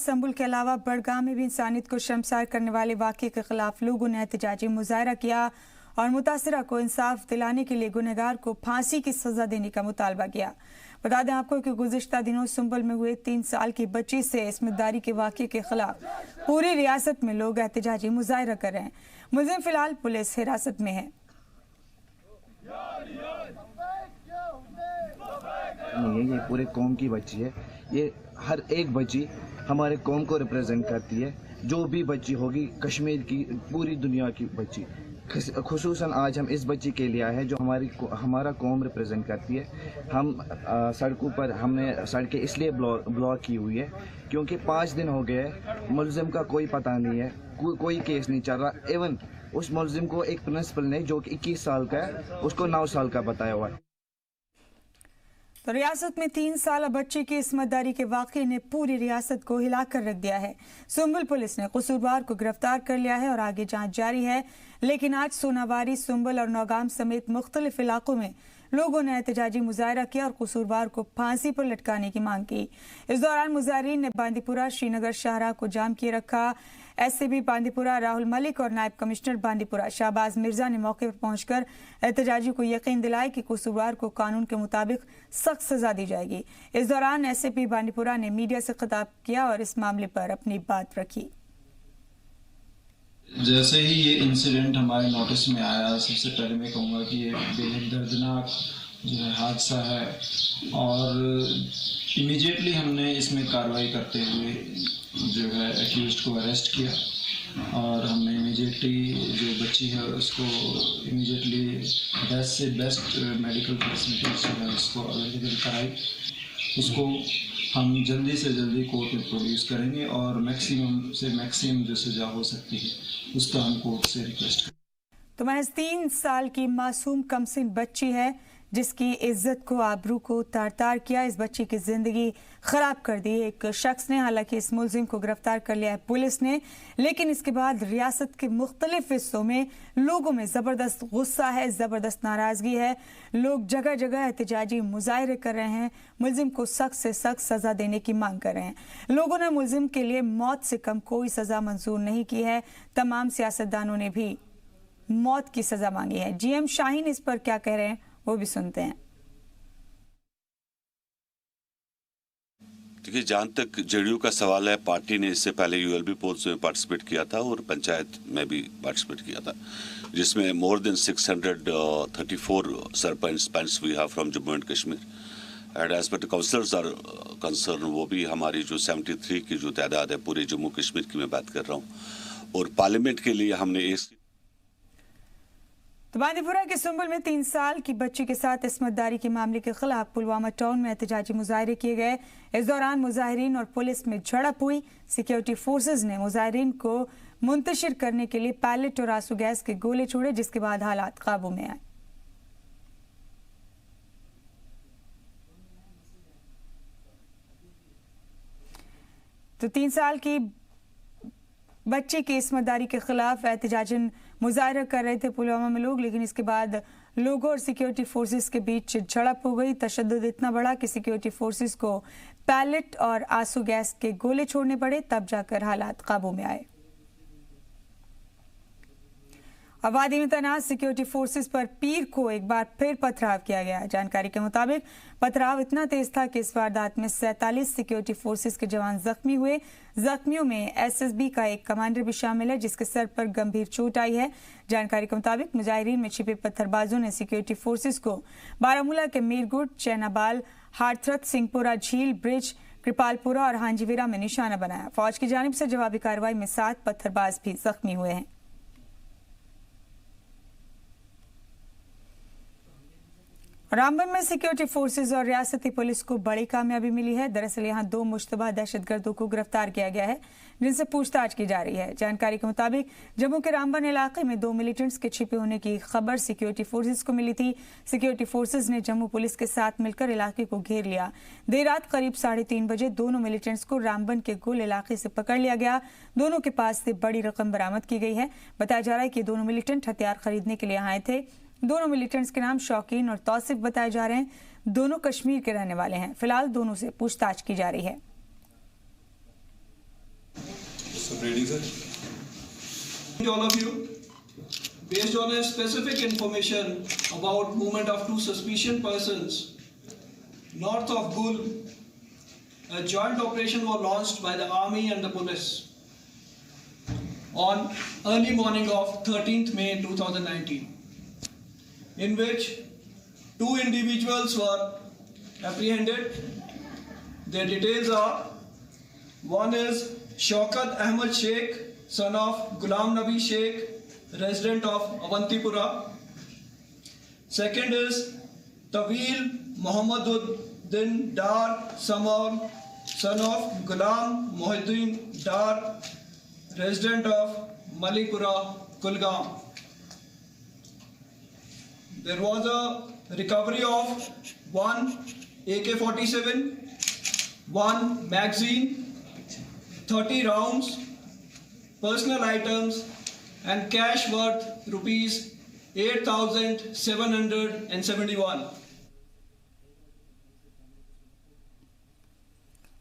संबल के अलावा बड़गाम में भी इंसानियत को शर्मसार करने वाले वाक़े के खिलाफ लोगों ने एहतजाजी मुजाहरा किया और मुतासिरा को इंसाफ दिलाने के लिए गुनहगार को फांसी की सजा देने का मुतालबा किया। बता दें आपको कि गुज़िश्ता दिनों संबल में हुए 3 साल की बच्ची से इस्मतदारी के वाक़े के खिलाफ पूरी रियासत में लोग एहतजाजी मुजाहरा कर रहे हैं। मुलजिम फिलहाल पुलिस हिरासत में है। ये पूरे कौम की बच्ची है। ये हर एक बच्ची हमारे कौम को रिप्रेजेंट करती है। जो भी बच्ची होगी कश्मीर की, पूरी दुनिया की बच्ची, खुसूसन आज हम इस बच्ची के लिए आए हैं जो हमारा कौम रिप्रेजेंट करती है। हम सड़कों पर हमने सड़कें इसलिए ब्लॉक की हुई है क्योंकि 5 दिन हो गए मुलजिम का कोई पता नहीं है, कोई केस नहीं चल रहा। इवन उस मुलजिम को एक प्रिंसिपल ने जो कि 21 साल का है उसको 9 साल का बताया हुआ है। तो रियासत में 3 साल बच्ची की इस्मतदारी के वाक़े ने पूरी रियासत को हिलाकर रख दिया है। संबल पुलिस ने कसूरवार को गिरफ्तार कर लिया है और आगे जांच जारी है। लेकिन आज सोनावारी, संबल और नौगाम समेत मुख्तलिफ इलाकों में लोगों ने एहतजाजी मुजाहरा किया और कसूरवार को फांसी पर लटकाने की मांग की। इस दौरान मुजाहरीन ने बांदीपुरा श्रीनगर शाहराह को जाम किए रखा। एससीबी बांदीपुरा राहुल मलिक और नायब कमिश्नर बांदीपुरा शाहबाज मिर्जा ने मौके पर पहुंचकर एहतजाजी को यकीन दिलाया कि कसूरवार को कानून के मुताबिक सख्त सजा दी जाएगी। इस दौरान एससीपी बांदीपुरा ने मीडिया से खिताब किया और इस मामले पर अपनी बात रखी। जैसे ही ये इंसिडेंट हमारे नोटिस में आया, सबसे पहले मैं कहूँगा कि ये बेहद दर्दनाक जो है हादसा है और इमीडिएटली हमने इसमें कार्रवाई करते हुए जो है एक्यूज्ड को अरेस्ट किया और हमने इमीडिएटली जो बच्ची है उसको इमीडिएटली बेस्ट से बेस्ट मेडिकल फैसिलिटीज जो है उसको अवेलेबल कराई। उसको हम जल्दी से जल्दी कोर्ट में प्रोड्यूस करेंगे और मैक्सिमम से मैक्सिमम जो सजा हो सकती है उसका हम कोर्ट से रिक्वेस्ट करेंगे। तो महज 3 साल की मासूम कमसिन बच्ची है जिसकी इज्जत को, आबरू को तार-तार किया। इस बच्ची की जिंदगी खराब कर दी एक शख्स ने। हालांकि इस मुलजिम को गिरफ्तार कर लिया है पुलिस ने, लेकिन इसके बाद रियासत के मुख्तलिफ हिस्सों में लोगों में जबरदस्त गुस्सा है, जबरदस्त नाराजगी है। लोग जगह जगह एहतजाजी मुजाहरे कर रहे हैं, मुलजिम को सख्त से सख्त सजा देने की मांग कर रहे हैं। लोगों ने मुलजिम के लिए मौत से कम कोई सजा मंजूर नहीं की है। तमाम सियासतदानों ने भी मौत की सजा मांगी है। जीएम शाहीन इस पर क्या कह रहे हैं वो भी सुनते हैं। देखिए, जहाँ तक जेडीयू का सवाल है, पार्टी ने इससे पहले यूएलबी पोल्स में पार्टिसिपेट किया था और पंचायत में भी पार्टिसिपेट किया था, जिसमें more than 634 sarpanch we have from Jammu and Kashmir and as per councillors are concern, वो भी हमारी जो 73 की जो तादाद है पूरे जम्मू कश्मीर की मैं बात कर रहा हूँ। और पार्लियामेंट के लिए हमने एक तो बांदीपुरा के संबल में 3 साल की बच्ची के साथ इस्मतदारी के मामले के खिलाफ पुलवामा टाउन में एहतजाजी मुजाहरे किए गए। इस दौरान मुजाहिरीन और पुलिस में झड़प हुई। सिक्योरिटी फोर्सेज ने मुजाहिरीन को मुंतशिर करने के लिए पैलेट और आंसू गैस के गोले छोड़े, जिसके बाद हालात काबू में आए। तो 3 साल की बच्ची की इस्मतदारी के खिलाफ एहतजाजन मुजाहरा कर रहे थे पुलवामा में लोग, लेकिन इसके बाद लोगों और सिक्योरिटी फोर्सेस के बीच झड़प हो गई। तशद्दुद इतना बड़ा कि सिक्योरिटी फोर्सेस को पैलेट और आंसू गैस के गोले छोड़ने पड़े, तब जाकर हालात काबू में आए। आबादी में तैनात सिक्योरिटी फोर्सेस पर पीर को एक बार फिर पथराव किया गया। जानकारी के मुताबिक पथराव इतना तेज था कि इस वारदात में 47 सिक्योरिटी फोर्सेस के जवान जख्मी हुए। जख्मियों में एसएसबी का एक कमांडर भी शामिल है जिसके सर पर गंभीर चोट आई है। जानकारी के मुताबिक मुजाहिरीन में छिपे पत्थरबाजों ने सिक्योरिटी फोर्सेस को बारामूला के मीरगुट, चैनाबाल, हाथरस, सिंहपुरा झील, ब्रिज, कृपालपुरा और हांजीवीरा में निशाना बनाया। फौज की जानिब से जवाबी कार्रवाई में 7 पत्थरबाज भी जख्मी हुए हैं। रामबन में सिक्योरिटी फोर्सेस और रियासती पुलिस को बड़ी कामयाबी मिली है। दरअसल यहां 2 मुश्तबा दहशतगर्दों को गिरफ्तार किया गया है जिनसे पूछताछ की जा रही है। जानकारी के मुताबिक जम्मू के रामबन इलाके में 2 मिलिटेंट्स के छिपे होने की खबर सिक्योरिटी फोर्सेस को मिली थी। सिक्योरिटी फोर्सेस ने जम्मू पुलिस के साथ मिलकर इलाके को घेर लिया। देर रात करीब 3:30 बजे दोनों मिलिटेंट्स को रामबन के गुल इलाके से पकड़ लिया गया। दोनों के पास से बड़ी रकम बरामद की गई है। बताया जा रहा है कि दोनों मिलिटेंट हथियार खरीदने के लिए आए थे। दोनों मिलिटेंट्स के नाम शौकीन और तौसिफ बताए जा रहे हैं। दोनों कश्मीर के रहने वाले हैं। फिलहाल दोनों से पूछताछ की जा रही है। Ready, sir? All of you, based on a specific information about movement of two suspicious persons north of Gul, a joint operation was launched by the army and the police on early morning of 13th May 2019, in which two individuals were apprehended. Their details are: one is Shaukat Ahmed Sheikh, son of Ghulam Nabi Sheikh, resident of Avantipura. Second is Tawil Muhammaduddin Dar Samar, son of Ghulam Muhyiddin Dar, resident of Malipura, Kulgam. There was a recovery of one AK-47, one magazine, 30 rounds, personal items and cash worth rupees 8,771.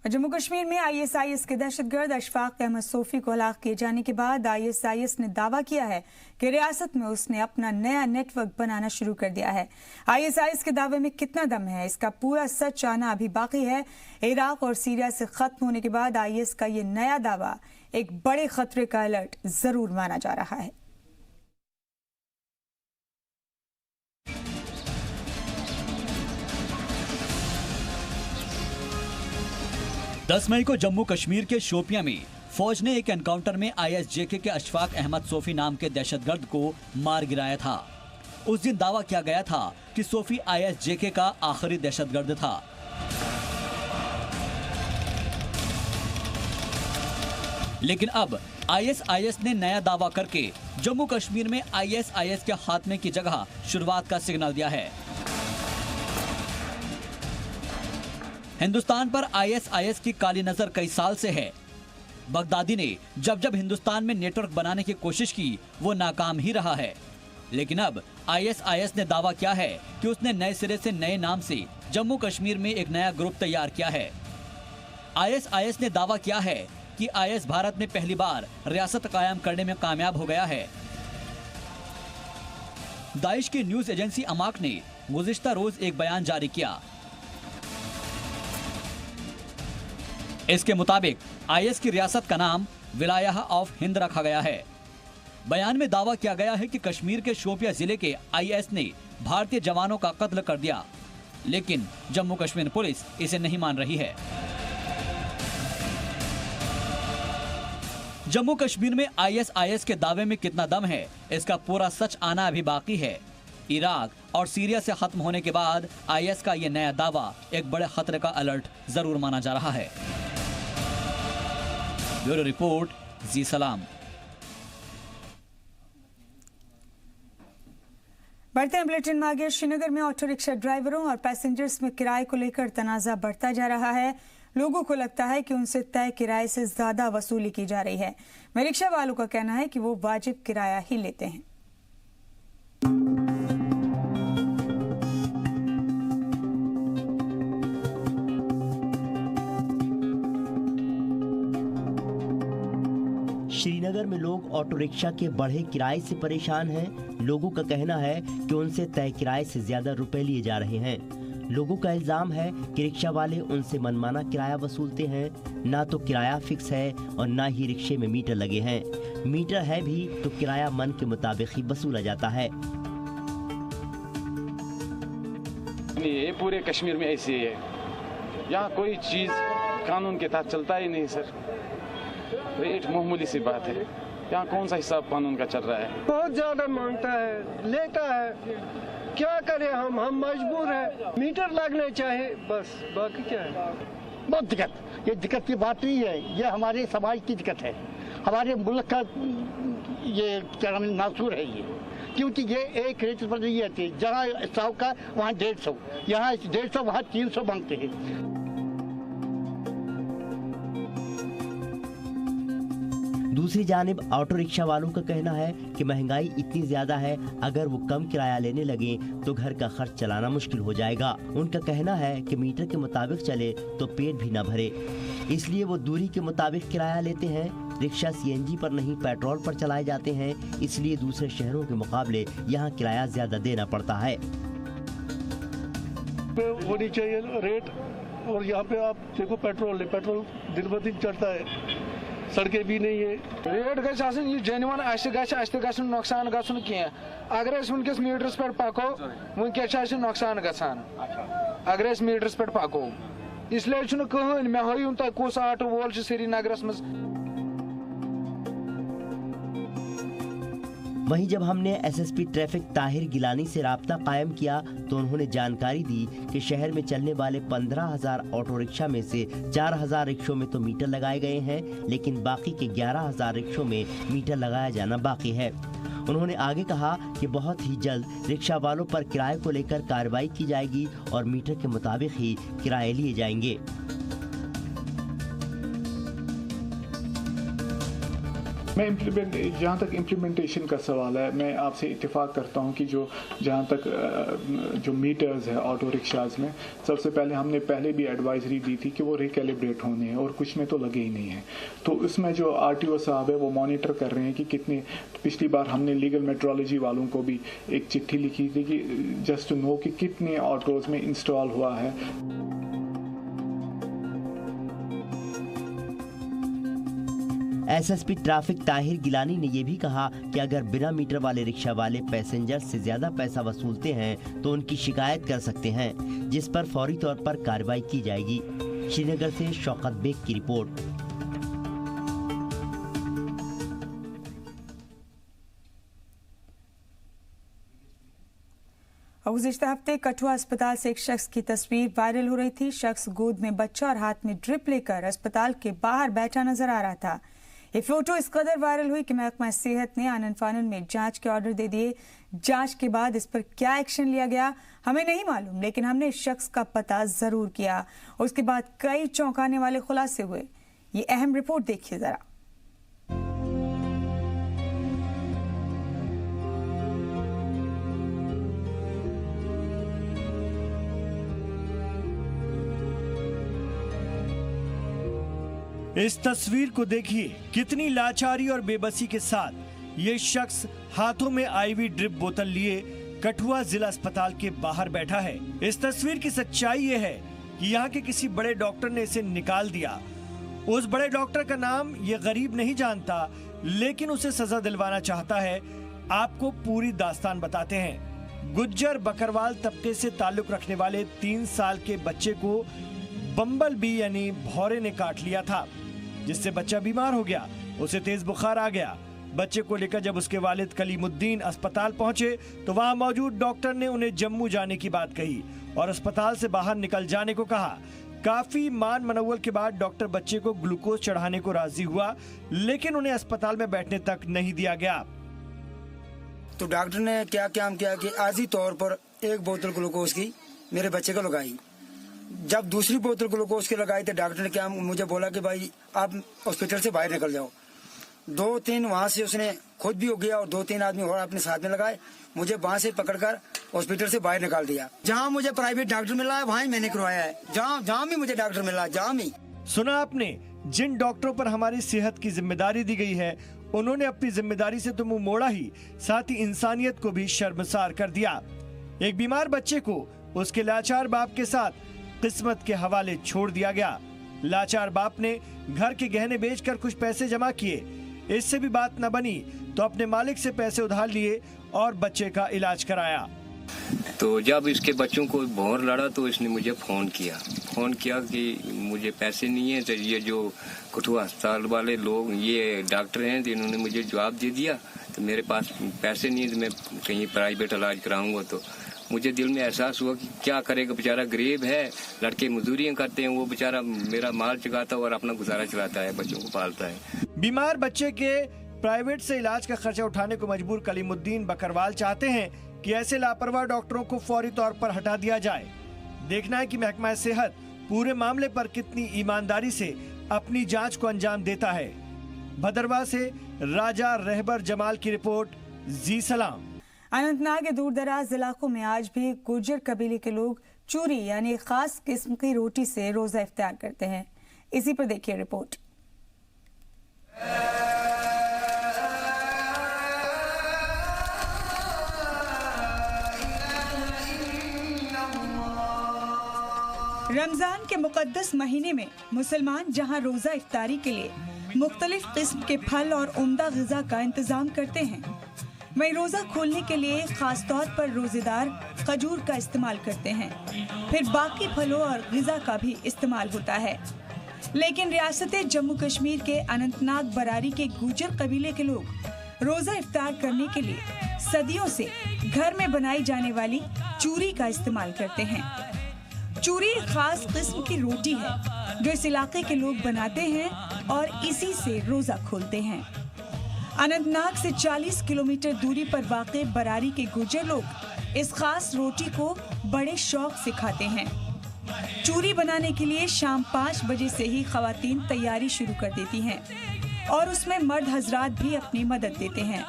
Jammu Kashmir में ISIS के दहशतगर्द Ashfaq Ahmad Sophie को हलाक किए जाने के बाद ISIS ने दावा किया है कि रियासत में उसने अपना नया नेटवर्क बनाना शुरू कर दिया है। आईएसआईएस के दावे में कितना दम है, इसका पूरा सच आना अभी बाकी है। इराक और सीरिया से खत्म होने के बाद आईएस का ये नया दावा एक बड़े खतरे का अलर्ट जरूर माना जा रहा है। 10 मई को जम्मू कश्मीर के शोपियां में फौज ने एक एनकाउंटर में आईएसजेके के अशफाक अहमद सोफी नाम के दहशतगर्द को मार गिराया था। उस दिन दावा किया गया था कि सोफी आईएसजेके का आखिरी दहशतगर्द था। लेकिन अब आईएसआईएस ने नया दावा करके जम्मू कश्मीर में आईएसआईएस के खात्मे की जगह शुरुआत का सिग्नल दिया है। हिंदुस्तान पर आईएसआईएस की काली नजर कई साल से है। बगदादी ने जब जब हिंदुस्तान में नेटवर्क बनाने की कोशिश की वो नाकाम ही रहा है। लेकिन अब आईएसआईएस ने दावा किया है कि उसने नए सिरे से नए नाम से जम्मू कश्मीर में एक नया ग्रुप तैयार किया है। आईएसआईएस ने दावा किया है कि आईएस भारत में पहली बार रियासत कायम करने में कामयाब हो गया है। दाइश की न्यूज एजेंसी अमाक ने गुज़िश्ता रोज एक बयान जारी किया। इसके मुताबिक आईएस की रियासत का नाम विलायाह ऑफ हिंद रखा गया है। बयान में दावा किया गया है कि कश्मीर के शोपिया जिले के आईएस ने भारतीय जवानों का कत्ल कर दिया, लेकिन जम्मू कश्मीर पुलिस इसे नहीं मान रही है। जम्मू कश्मीर में आईएसआईएस के दावे में कितना दम है, इसका पूरा सच आना अभी बाकी है। इराक और सीरिया से खत्म होने के बाद आईएस का यह नया दावा एक बड़े खतरे का अलर्ट जरूर माना जा रहा है। ब्यूरो रिपोर्ट, जी सलाम। बढ़ते हैं बुलेटिन में आगे। श्रीनगर में ऑटो रिक्शा ड्राइवरों और पैसेंजर्स में किराए को लेकर तनाजा बढ़ता जा रहा है। लोगों को लगता है कि उनसे तय किराए से ज्यादा वसूली की जा रही है। रिक्शा वालों का कहना है कि वो वाजिब किराया ही लेते हैं। श्रीनगर में लोग ऑटो रिक्शा के बढ़े किराए से परेशान हैं। लोगों का कहना है कि उनसे तय किराए से ज्यादा रुपए लिए जा रहे हैं। लोगों का इल्जाम है कि रिक्शा वाले उनसे मनमाना किराया वसूलते हैं। ना तो किराया फिक्स है और ना ही रिक्शे में मीटर लगे हैं। मीटर है भी तो किराया मन के मुताबिक ही वसूला जाता है। ये पूरे कश्मीर में ऐसे ही है। यहाँ कोई चीज कानून के तहत चलता ही नहीं सर। रेट मामूली सी बात है। यहाँ कौन सा हिसाब कानून का चल रहा है? बहुत ज्यादा मांगता है, लेता है। क्या करें हम मजबूर है। मीटर लगने चाहिए बस, बाकी क्या है। बहुत दिक्कत, ये दिक्कत की बात नहीं है, ये हमारे समाज की दिक्कत है। हमारे मुल्क का ये क्या नाम नासूर है ये, क्योंकि ये एक रेट पर नहीं आती। जहाँ 100 का वहाँ 150, यहाँ 150 वहाँ 300 मांगते हैं। दूसरी जानिब ऑटो रिक्शा वालों का कहना है कि महंगाई इतनी ज्यादा है, अगर वो कम किराया लेने लगे तो घर का खर्च चलाना मुश्किल हो जाएगा। उनका कहना है कि मीटर के मुताबिक चले तो पेट भी न भरे, इसलिए वो दूरी के मुताबिक किराया लेते हैं। रिक्शा सीएनजी पर नहीं पेट्रोल पर चलाए जाते हैं, इसलिए दूसरे शहरों के मुकाबले यहाँ किराया ज्यादा देना पड़ता है। होनी चाहिए रेट, और यहाँ पे आप देखो पेट्रोल दिन ब दिन चढ़ता है, सड़कें भी नहीं है। रेट गई जेन्युइन गन नुकसान गन कह अगर वनकस मीटरस पे पको वनकस नुकसान गसान अगर मीटरस पे पको, इसलिए कहन मे हूं तुम कुछ आटो वोल श्रीनगर मज। वहीं जब हमने एसएसपी ट्रैफिक ताहिर गिलानी से राब्ता कायम किया तो उन्होंने जानकारी दी कि शहर में चलने वाले 15,000 ऑटो रिक्शा में से 4,000 रिक्शों में तो मीटर लगाए गए हैं, लेकिन बाकी के 11,000 रिक्शों में मीटर लगाया जाना बाकी है। उन्होंने आगे कहा कि बहुत ही जल्द रिक्शा वालों पर किराए को लेकर कार्रवाई की जाएगी और मीटर के मुताबिक ही किराए लिए जाएंगे। जहाँ तक इम्प्लीमेंटेशन का सवाल है, मैं आपसे इत्तेफाक करता हूँ कि जहाँ तक जो मीटर्स है ऑटो रिक्शाज में, सबसे पहले हमने पहले भी एडवाइजरी दी थी कि वो रिकैलिब्रेट होने हैं और कुछ में तो लगे ही नहीं हैं। तो इसमें जो आरटीओ साहब है वो मॉनिटर कर रहे हैं कि कितने। पिछली बार हमने लीगल मेट्रोलॉजी वालों को भी एक चिट्ठी लिखी थी कि जस्ट टू नो कि कितने ऑटोज में इंस्टॉल हुआ है। एसएसपी ट्रैफिक ताहिर गिलानी ने यह भी कहा कि अगर बिना मीटर वाले रिक्शा वाले पैसेंजर से ज्यादा पैसा वसूलते हैं तो उनकी शिकायत कर सकते हैं, जिस पर फौरी तौर पर कार्रवाई की जाएगी। श्रीनगर से शौकत बेग की रिपोर्ट। गुज़िश्ता हफ्ते कठुआ अस्पताल से एक शख्स की तस्वीर वायरल हो रही थी। शख्स गोद में बच्चा और हाथ में ड्रिप लेकर अस्पताल के बाहर बैठा नजर आ रहा था। ये फोटो इस कदर वायरल हुई कि महकमा सेहत ने आनन फानन में जांच के ऑर्डर दे दिए। जांच के बाद इस पर क्या एक्शन लिया गया हमें नहीं मालूम, लेकिन हमने इस शख्स का पता जरूर किया। उसके बाद कई चौंकाने वाले खुलासे हुए। ये अहम रिपोर्ट देखिए जरा। इस तस्वीर को देखिए, कितनी लाचारी और बेबसी के साथ ये शख्स हाथों में आईवी ड्रिप बोतल लिए कठुआ जिला अस्पताल के बाहर बैठा है। इस तस्वीर की सच्चाई ये है कि यहाँ के किसी बड़े डॉक्टर ने इसे निकाल दिया। उस बड़े डॉक्टर का नाम ये गरीब नहीं जानता, लेकिन उसे सजा दिलवाना चाहता है। आपको पूरी दास्तान बताते हैं। गुज्जर बकरवाल तबके से ताल्लुक रखने वाले 3 साल के बच्चे को बम्बल बी यानी भौरे ने काट लिया था, जिससे बच्चा बीमार हो गया। उसे तेज बुखार आ गया। बच्चे को लेकर जब उसके वालिद कलीमुद्दीन अस्पताल पहुंचे तो वहां मौजूद डॉक्टर ने उन्हें जम्मू जाने की बात कही और अस्पताल से बाहर निकल जाने को कहा। काफी मान मनव्वल के बाद डॉक्टर बच्चे को ग्लूकोज चढ़ाने को राजी हुआ, लेकिन उन्हें अस्पताल में बैठने तक नहीं दिया गया। तो डॉक्टर ने क्या काम किया कि आर्जी तौर पर एक बोतल ग्लूकोज की मेरे बच्चे को लगाई। जब दूसरी बोतल ग्लूकोज की लगाई तो डॉक्टर ने क्या मुझे बोला कि भाई आप हॉस्पिटल से बाहर निकल जाओ। 2-3 वहां से उसने खुद भी हो गया और 2-3 आदमी और अपने साथ में लगाए। मुझे वहां से पकड़कर हॉस्पिटल से बाहर निकाल दिया। जहां मुझे प्राइवेट डॉक्टर मिला है वहीं मैंने करवाया है। जहां भी मुझे डॉक्टर मिला, जहां भी। सुना आपने, जिन डॉक्टरों पर हमारी सेहत की जिम्मेदारी दी गई है उन्होंने अपनी जिम्मेदारी से तो मुंह मोड़ा ही, साथ ही इंसानियत को भी शर्मसार कर दिया। एक बीमार बच्चे को उसके लाचार बाप के साथ किस्मत के हवाले छोड़ दिया गया। लाचार बाप ने घर के गहने बेचकर कुछ पैसे जमा किए। इससे भी बात न बनी तो अपने मालिक से पैसे उधार लिए और बच्चे का इलाज कराया। तो जब इसके बच्चों को भौर लड़ा तो इसने मुझे फोन किया कि मुझे पैसे नहीं है। तो ये जो कठुआ अस्पताल वाले लोग, ये डॉक्टर हैं, इन्होंने मुझे जवाब दे दिया तो मेरे पास पैसे नहीं है, तो मैं कहीं प्राइवेट इलाज कराऊंगा। तो मुझे दिल में एहसास हुआ कि क्या करेगा, बेचारा गरीब है, लड़के मजदूरियां करते हैं, वो बेचारा मेरा माल चुकाता है और अपना गुजारा चलाता है, बच्चों को पालता है। बीमार बच्चे के प्राइवेट से इलाज का खर्चा उठाने को मजबूर कलीमुद्दीन बकरवाल चाहते हैं कि ऐसे लापरवाह डॉक्टरों को फौरी तौर पर हटा दिया जाए। देखना है कि महकमा सेहत पूरे मामले पर कितनी ईमानदारी से अपनी जांच को अंजाम देता है। भदरवा से राजा रहबर जमाल की रिपोर्ट, जी सलाम। अनंतनाग के दूर दराज इलाकों में आज भी गुर्जर कबीले के लोग चूरी यानी खास किस्म की रोटी से रोजा इफ्तार करते हैं। इसी पर देखिए रिपोर्ट। रमजान के मुकद्दस महीने में मुसलमान जहां रोजा इफ्तारी के लिए मुख्तलिफ किस्म के फल और उम्दा ग़िज़ा का इंतजाम करते हैं, वहीं रोजा खोलने के लिए खास तौर पर रोजेदार खजूर का इस्तेमाल करते हैं। फिर बाकी फलों और ग़िज़ा का भी इस्तेमाल होता है। लेकिन रियासत जम्मू कश्मीर के अनंतनाग बरारी के गुजर कबीले के लोग रोजा इफ्तार करने के लिए सदियों से घर में बनाई जाने वाली चूरी का इस्तेमाल करते हैं। चूरी एक खास किस्म की रोटी है जो इस इलाके के लोग बनाते हैं और इसी से रोजा खोलते हैं। अनंतनाग से 40 किलोमीटर दूरी पर वाक़े बरारी के गुर्जर लोग इस खास रोटी को बड़े शौक से खाते हैं। चूरी बनाने के लिए शाम 5 बजे से ही ख़वातीन तैयारी शुरू कर देती हैं और उसमें मर्द हजरात भी अपनी मदद देते हैं।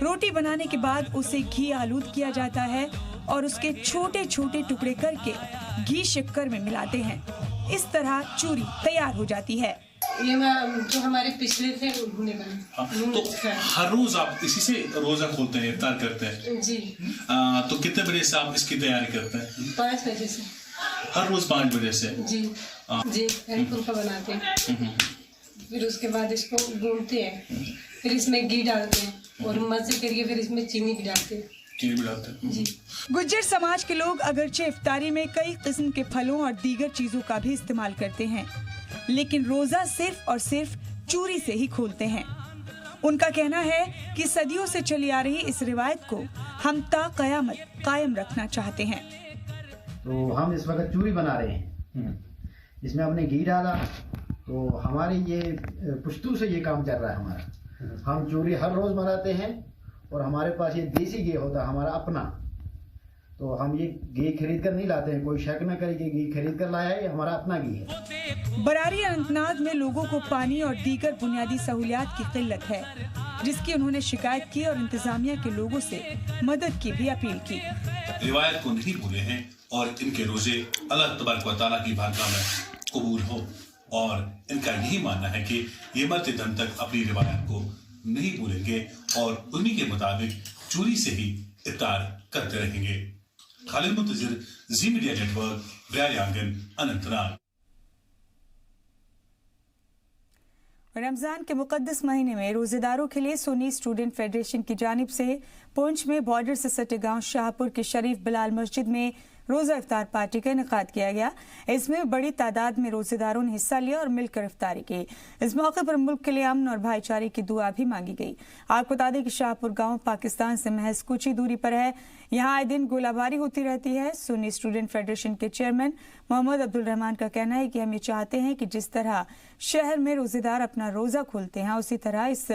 रोटी बनाने के बाद उसे घी आलूद किया जाता है और उसके छोटे छोटे टुकड़े करके घी शक्कर में मिलाते हैं। इस तरह चूरी तैयार हो जाती है। ये जो हमारे पिछले थे उन्होंने बनाया। तो हर रोज आप इसी से रोजा खोलते हैं, इफ्तार करते हैं? जी। तो कितने बजे से आप इसकी तैयारी करते हैं? 5 बजे से। हर रोज 5 बजे से? जी जी। हल्का फुल्का बनाते हैं, फिर उसके बाद इसको भूनते हैं, फिर इसमें घी डालते हैं और मजे करके फिर इसमें चीनी भी डालते हैं। जी। गुज्जर समाज के लोग अगरचे इफ्तारी में कई किस्म के फलों और दीगर चीजों का भी इस्तेमाल करते हैं, लेकिन रोजा सिर्फ और सिर्फ चूरी से ही खोलते हैं। उनका कहना है कि सदियों से चली आ रही इस रिवायत को हम ता कयामत कायम रखना चाहते हैं। तो हम इस वक्त चूरी बना रहे हैं, इसमें हमने घी डाला, तो हमारे ये पुश्तू से ये काम चल रहा है हमारा। हम चूरी हर रोज बनाते हैं और हमारे पास ये देसी घी होता है हमारा अपना, तो हम ये घी खरीद कर नहीं लाते हैं। कोई शक न करे कि घी खरीद कर लाया है, ये हमारा अपना घी है। बरारी अनंतनाग में लोगों को पानी और दीगर बुनियादी सहूलियात की किल्लत है, जिसकी उन्होंने शिकायत की और इंतजामिया के लोगों से मदद की भी अपील की। रिवायत को नहीं भूले हैं और इनके रोजे अल्लाह तबारक व तआला की बारगाह में कबूल हो, और इनका यही मानना है कि ये मरते दम तक अपनी रिवायत को नहीं भूलेंगे और उन्हीं के मुताबिक चूरी से ही इफ्तार करते रहेंगे। खालिद मुंतजिर, जी मीडिया नेटवर्क, ब्याय आंगन, अनंतनाग। रमजान के मुकद्दस महीने में रोजेदारों के लिए सुन्नी स्टूडेंट फेडरेशन की जानिब से पुंछ में बॉर्डर से सटे गांव शाहपुर की शरीफ बिलाल मस्जिद में रोजा इफ्तार पार्टी का इनेकाद किया गया। इसमें बड़ी तादाद में रोजेदारों ने हिस्सा लिया और मिलकर इफ्तारी की। इस मौके पर मुल्क के लिए अमन और भाईचारे की दुआ भी मांगी गई। आपको बता दें कि शाहपुर गांव पाकिस्तान से महज कुछ ही दूरी पर है। यहाँ आए दिन गोलाबारी होती रहती है। सुन्नी स्टूडेंट फेडरेशन के चेयरमैन मोहम्मद अब्दुल रहमान का कहना है कि हम ये चाहते हैं कि जिस तरह शहर में रोजेदार अपना रोजा खोलते हैं, उसी तरह इस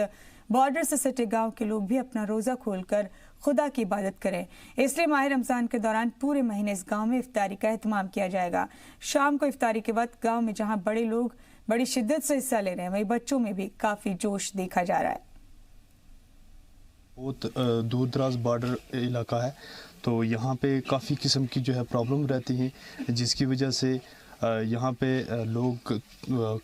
बॉर्डर से सटे गांव के लोग भी अपना रोजा खोलकर खुदा की इबादत करें। इसलिए माह रमजान के दौरान पूरे महीने इस गांव में इफ्तारी का एहतमाम किया जाएगा। शाम को इफ्तारी के वक्त गांव में जहां बड़े लोग बड़ी शिद्दत से हिस्सा ले रहे हैं, वहीं बच्चों में भी काफी जोश देखा जा रहा है। बहुत दूर दराज बॉर्डर इलाका है, तो यहाँ पे काफ़ी किस्म की जो है प्रॉब्लम रहती हैं, जिसकी वजह से यहाँ पे लोग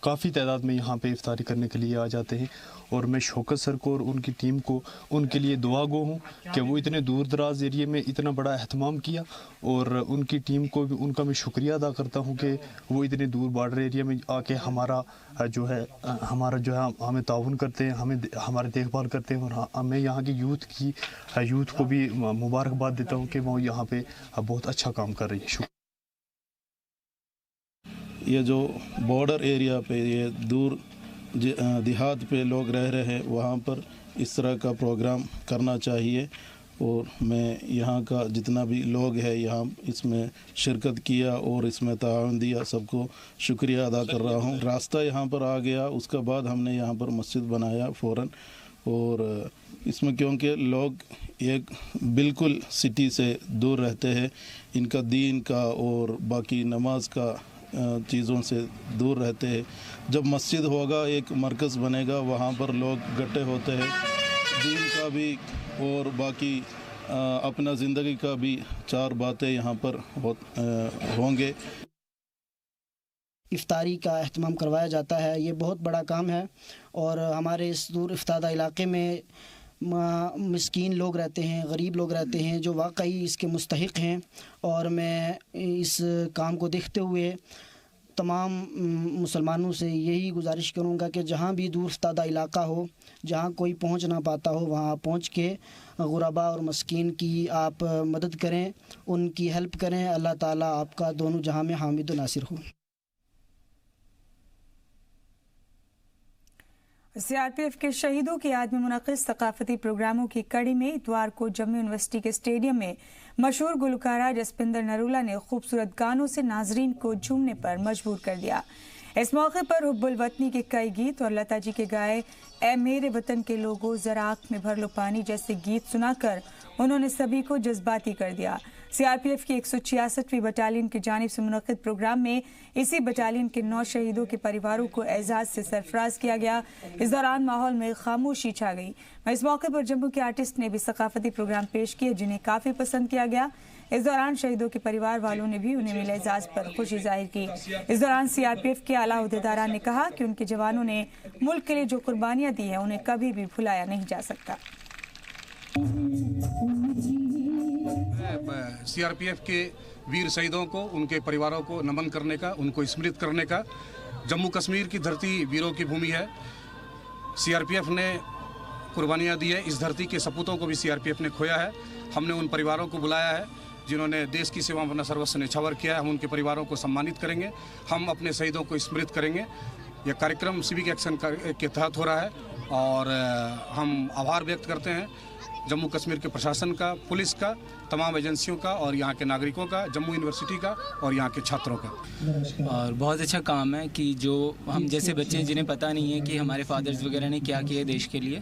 काफ़ी तादाद में यहाँ पे इफ्तारी करने के लिए आ जाते हैं। और मैं शौकत सर को और उनकी टीम को उनके लिए दुआ गो हूँ कि वो इतने दूर दराज एरिए में इतना बड़ा एहतमाम किया, और उनकी टीम को भी उनका मैं शुक्रिया अदा करता हूँ कि वो इतने दूर बॉर्डर एरिया में आके हमारा जो है हमें ताउन करते हैं, हमें हमारी देखभाल करते हैं। और मैं यहाँ की यूथ को भी मुबारकबाद देता हूँ कि वो यहाँ पे बहुत अच्छा काम कर रही है। ये जो बॉर्डर एरिया पे, ये दूर देहात पे लोग रह रहे हैं, वहाँ पर इस तरह का प्रोग्राम करना चाहिए। और मैं यहाँ का जितना भी लोग है यहाँ इसमें शिरकत किया और इसमें ताउन दिया, सबको शुक्रिया अदा कर रहा हूँ। रास्ता यहाँ पर आ गया, उसके बाद हमने यहाँ पर मस्जिद बनाया फ़ौरन। और इसमें क्योंकि लोग एक बिल्कुल सिटी से दूर रहते हैं, इनका दीन का और बाकी नमाज का चीज़ों से दूर रहते हैं। जब मस्जिद होगा, एक मरकज़ बनेगा, वहाँ पर लोग इकट्ठे होते हैं, दीन का भी और बाकी अपना ज़िंदगी का भी 4 बातें यहाँ पर होंगे। इफ्तारी का एहतमाम करवाया जाता है, ये बहुत बड़ा काम है। और हमारे इस दूर इफ्तादा इलाके में मिस्कीन लोग रहते हैं, गरीब लोग रहते हैं जो वाकई इसके मुस्तहिक हैं। और मैं इस काम को देखते हुए तमाम मुसलमानों से यही गुजारिश करूँगा कि जहाँ भी दूर दराज इलाका हो, जहाँ कोई पहुँच ना पाता हो, वहाँ पहुँच के गुरबा और मस्कीन की आप मदद करें, उनकी हेल्प करें। अल्लाह ताला आपका दोनों जहाँ में हामिद नासिर हो। सीआरपीएफ के शहीदों की याद में मुनक़िद सकाफती प्रोग्रामों की कड़ी में इतवार को जम्मू यूनिवर्सिटी के स्टेडियम में मशहूर गुलकारा जसपिंदर नरूला ने खूबसूरत गानों से नाजरीन को झूमने पर मजबूर कर दिया। इस मौके पर हुब्बुल वतनी के कई गीत और लता जी के गाए ए मेरे वतन के लोगों ज़रा आँख में भर लो पानी जैसे गीत सुनाकर उन्होंने सभी को जज्बाती कर दिया। सीआरपीएफ की 166वीं बटालियन की जानिब से मुनक़िद प्रोग्राम में इसी बटालियन के 9 शहीदों के परिवारों को एजाज़ से सरफराज किया गया। इस दौरान माहौल में खामोशी छा गई। इस मौके पर जम्मू के आर्टिस्ट ने भी सकाफती प्रोग्राम पेश किए जिन्हें काफ़ी पसंद किया गया। इस दौरान शहीदों के परिवार वालों ने भी उन्हें मिले एजाज़ पर खुशी जाहिर की। इस दौरान सीआरपीएफ के आला अहदेदारान ने कहा कि उनके जवानों ने मुल्क के लिए जो कुर्बानियाँ दी हैं उन्हें कभी भी भुलाया नहीं जा सकता। सीआरपीएफ के वीर शहीदों को, उनके परिवारों को नमन करने का, उनको स्मृत करने का। जम्मू कश्मीर की धरती वीरों की भूमि है। सीआरपीएफ ने कुर्बानियाँ दी है। इस धरती के सपूतों को भी सीआरपीएफ ने खोया है। हमने उन परिवारों को बुलाया है जिन्होंने देश की सेवा में अपना सर्वस्व न्यौछावर किया है। हम उनके परिवारों को सम्मानित करेंगे, हम अपने शहीदों को स्मृत करेंगे। यह कार्यक्रम सिविक एक्शन के तहत हो रहा है और हम आभार व्यक्त करते हैं जम्मू कश्मीर के प्रशासन का, पुलिस का, तमाम एजेंसियों का और यहाँ के नागरिकों का, जम्मू यूनिवर्सिटी का और यहाँ के छात्रों का। और बहुत अच्छा काम है कि जो हम जैसे बच्चे जिन्हें पता नहीं है कि हमारे फादर्स वगैरह ने क्या किया देश के लिए,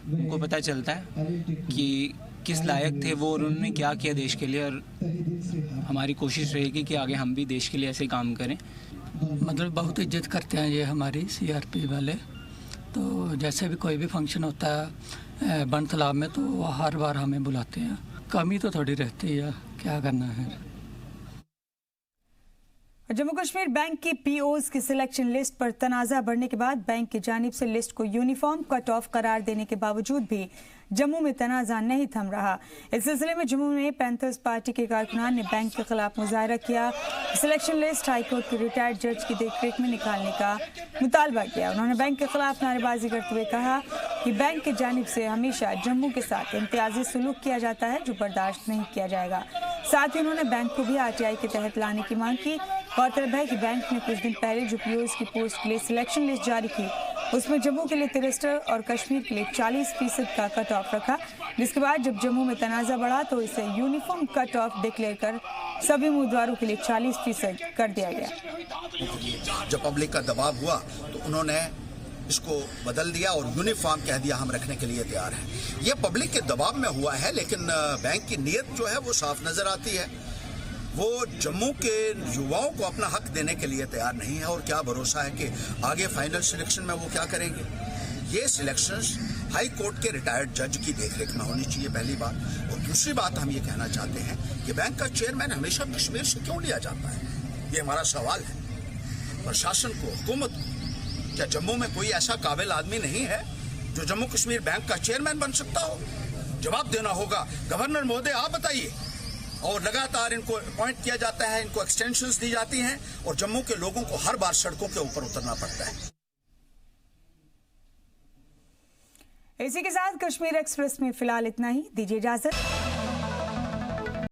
उनको पता चलता है कि किस लायक थे वो और उन्होंने क्या किया देश के लिए। और हमारी कोशिश रहेगी कि आगे हम भी देश के लिए ऐसे काम करें। मतलब बहुत इज्जत करते हैं ये हमारी सीआरपी वाले। तो जैसे भी कोई भी फंक्शन होता है बन तालाब में तो हर बार हमें बुलाते हैं। कमी तो थोड़ी रहती है, क्या करना है। जम्मू कश्मीर बैंक की पीओज की सिलेक्शन लिस्ट पर तनाज़ा बढ़ने के बाद बैंक की जानिब से लिस्ट को यूनिफॉर्म कट ऑफ करार देने के बावजूद भी जम्मू में तनाज़ा नहीं थम रहा। इस सिलसिले में जम्मू में पैंथर्स पार्टी के कारकुनान ने बैंक के खिलाफ मुजाहरा किया। सिलेक्शन लिस्ट हाईकोर्ट के रिटायर्ड जज की देखरेख में निकालने का मुतालबा किया। उन्होंने बैंक के खिलाफ नारेबाजी करते हुए कहा कि बैंक की जानिब से हमेशा जम्मू के साथ इम्तियाजी सलूक किया जाता है जो बर्दाश्त नहीं किया जाएगा। साथ ही उन्होंने बैंक को भी आरटीआई के तहत लाने की मांग की। गौरतलब है कि बैंक ने कुछ दिन पहले जो पीओज की पोस्ट के लिए सिलेक्शन लिस्ट जारी की उसमें जम्मू के लिए 63 और कश्मीर के लिए 40% का कट ऑफ रखा, जिसके बाद जब जम्मू में तनाज़ा बढ़ा तो इसे यूनिफॉर्म कट ऑफ डिक्लेयर कर सभी उम्मीदवारों के लिए 40% कर दिया गया। जब पब्लिक का दबाव हुआ तो उन्होंने इसको बदल दिया और यूनिफॉर्म कह दिया हम रखने के लिए तैयार हैं। ये पब्लिक के दबाव में हुआ है, लेकिन बैंक की नीयत जो है वो साफ नजर आती है। वो जम्मू के युवाओं को अपना हक देने के लिए तैयार नहीं है और क्या भरोसा है कि आगे फाइनल सिलेक्शन में वो क्या करेंगे। ये सिलेक्शंस हाई कोर्ट के रिटायर्ड जज की देखरेख में होनी चाहिए, पहली बात। और दूसरी बात हम ये कहना चाहते हैं कि बैंक का चेयरमैन हमेशा कश्मीर से क्यों लिया जाता है, ये हमारा सवाल है। प्रशासन को, हुकूमत को, क्या जम्मू में कोई ऐसा काबिल आदमी नहीं है जो जम्मू कश्मीर बैंक का चेयरमैन बन सकता हो? जवाब देना होगा। गवर्नर महोदय आप बताइए। और लगातार इनको अपॉइंट किया जाता है, इनको एक्सटेंशंस दी जाती हैं और जम्मू के लोगों को हर बार सड़कों के ऊपर उतरना पड़ता है। इसी के साथ कश्मीर एक्सप्रेस में फिलहाल इतना ही। दीजिए इजाजत।